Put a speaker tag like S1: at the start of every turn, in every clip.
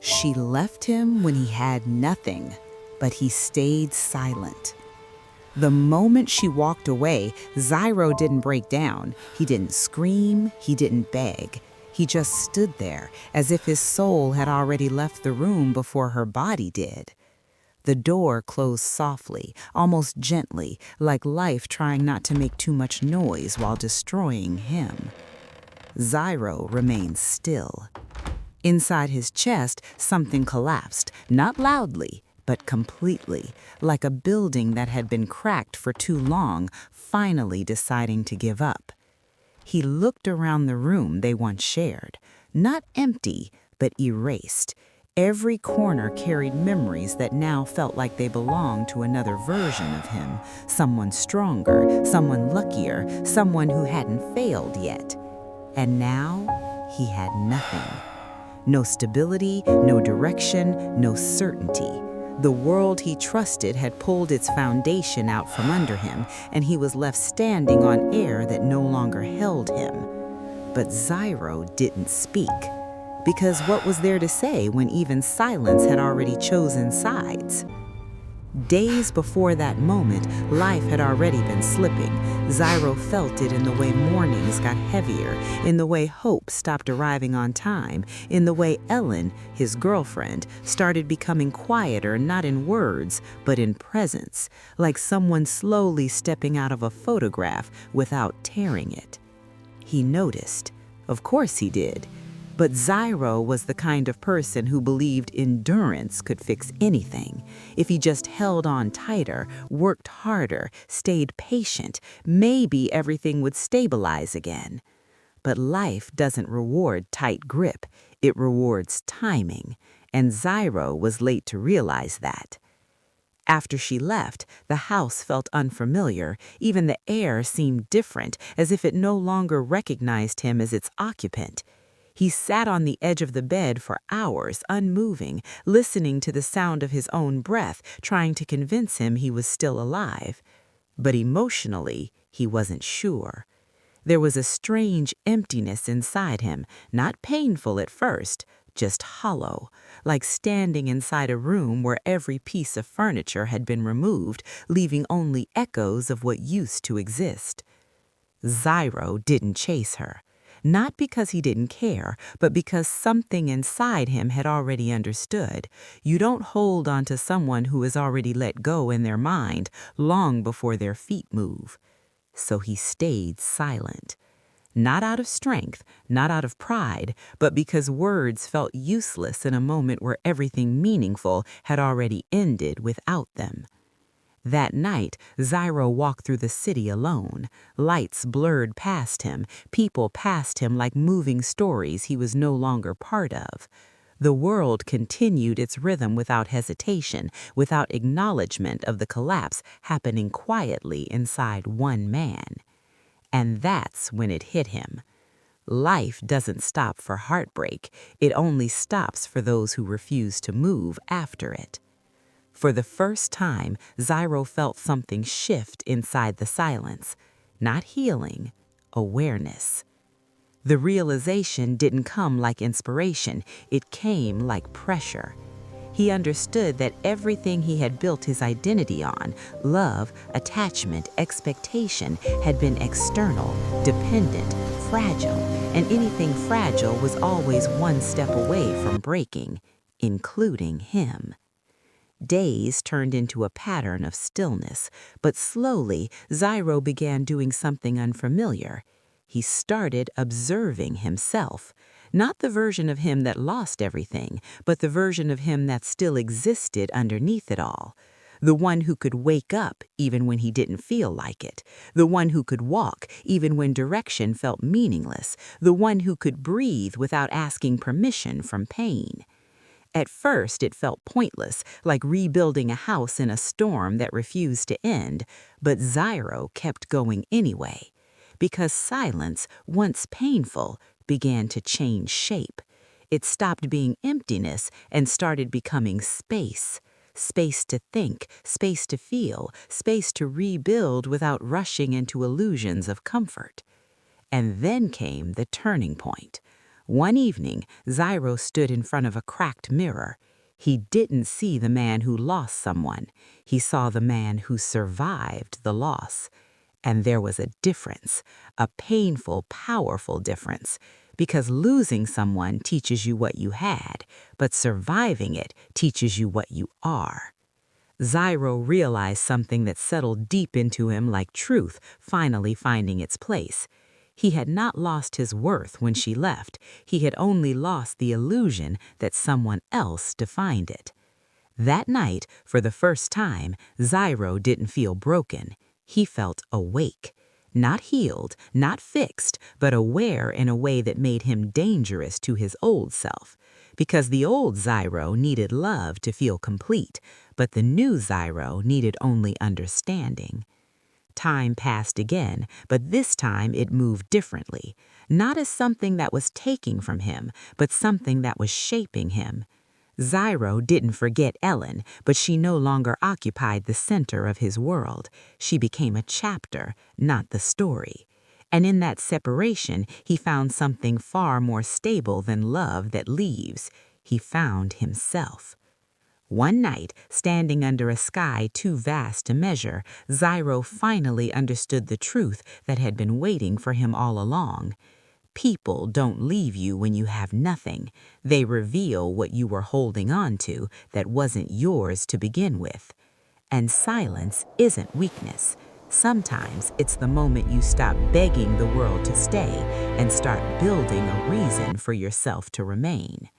S1: She left him when he had nothing, but he stayed silent. The moment she walked away, Zyro didn't break down. He didn't scream, he didn't beg. He just stood there, as if his soul had already left the room before her body did. The door closed softly, almost gently, like life trying not to make too much noise while destroying him. Zyro remained still. Inside his chest, something collapsed, not loudly, but completely, like a building that had been cracked for too long, finally deciding to give up. He looked around the room they once shared, not empty, but erased. Every corner carried memories that now felt like they belonged to another version of him, someone stronger, someone luckier, someone who hadn't failed yet. And now, he had nothing. No stability, no direction, no certainty. The world he trusted had pulled its foundation out from under him, and he was left standing on air that no longer held him. But Zyro didn't speak, because what was there to say when even silence had already chosen sides? Days before that moment, life had already been slipping. Zyro felt it in the way mornings got heavier, in the way hope stopped arriving on time, in the way Ellan, his girlfriend, started becoming quieter not in words, but in presence, like someone slowly stepping out of a photograph without tearing it. He noticed. Of course he did. But Zyro was the kind of person who believed endurance could fix anything. If he just held on tighter, worked harder, stayed patient, maybe everything would stabilize again. But life doesn't reward tight grip, it rewards timing, and Zyro was late to realize that. After she left, the house felt unfamiliar. Even the air seemed different, as if it no longer recognized him as its occupant. He sat on the edge of the bed for hours, unmoving, listening to the sound of his own breath, trying to convince him he was still alive. But emotionally, he wasn't sure. There was a strange emptiness inside him, not painful at first, just hollow, like standing inside a room where every piece of furniture had been removed, leaving only echoes of what used to exist. Zyro didn't chase her. Not because he didn't care, but because something inside him had already understood. You don't hold on to someone who has already let go in their mind long before their feet move. So he stayed silent. Not out of strength, not out of pride, but because words felt useless in a moment where everything meaningful had already ended without them. That night, Zyro walked through the city alone. Lights blurred past him, people passed him like moving stories he was no longer part of. The world continued its rhythm without hesitation, without acknowledgement of the collapse happening quietly inside one man. And that's when it hit him. Life doesn't stop for heartbreak, it only stops for those who refuse to move after it. For the first time, Zyro felt something shift inside the silence. Not healing, awareness. The realization didn't come like inspiration, it came like pressure. He understood that everything he had built his identity on, love, attachment, expectation, had been external, dependent, fragile, and anything fragile was always one step away from breaking, including him. Days turned into a pattern of stillness, but slowly Zyro began doing something unfamiliar. He started observing himself, not the version of him that lost everything, but the version of him that still existed underneath it all. The one who could wake up even when he didn't feel like it, the one who could walk even when direction felt meaningless, the one who could breathe without asking permission from pain. At first, it felt pointless, like rebuilding a house in a storm that refused to end, but Zyro kept going anyway, because silence, once painful, began to change shape. It stopped being emptiness and started becoming space. Space to think, space to feel, space to rebuild without rushing into illusions of comfort. And then came the turning point. One evening, Zyro stood in front of a cracked mirror. He didn't see the man who lost someone. He saw the man who survived the loss. And there was a difference, a painful, powerful difference, because losing someone teaches you what you had, but surviving it teaches you what you are. Zyro realized something that settled deep into him like truth finally finding its place. He had not lost his worth when she left. He had only lost the illusion that someone else defined it. That night, for the first time, Zyro didn't feel broken. He felt awake. Not healed, not fixed, but aware in a way that made him dangerous to his old self. Because the old Zyro needed love to feel complete, but the new Zyro needed only understanding. Time passed again, but this time it moved differently. Not as something that was taking from him, but something that was shaping him. Zyro didn't forget Ellan, but she no longer occupied the center of his world. She became a chapter, not the story. And in that separation, he found something far more stable than love that leaves. He found himself. One night, standing under a sky too vast to measure, Zyro finally understood the truth that had been waiting for him all along. People don't leave you when you have nothing. They reveal what you were holding on to that wasn't yours to begin with. And silence isn't weakness. Sometimes it's the moment you stop begging the world to stay and start building a reason for yourself to remain.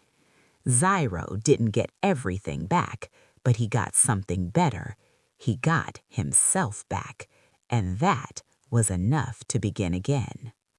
S1: Zyro didn't get everything back, but he got something better. He got himself back, and that was enough to begin again.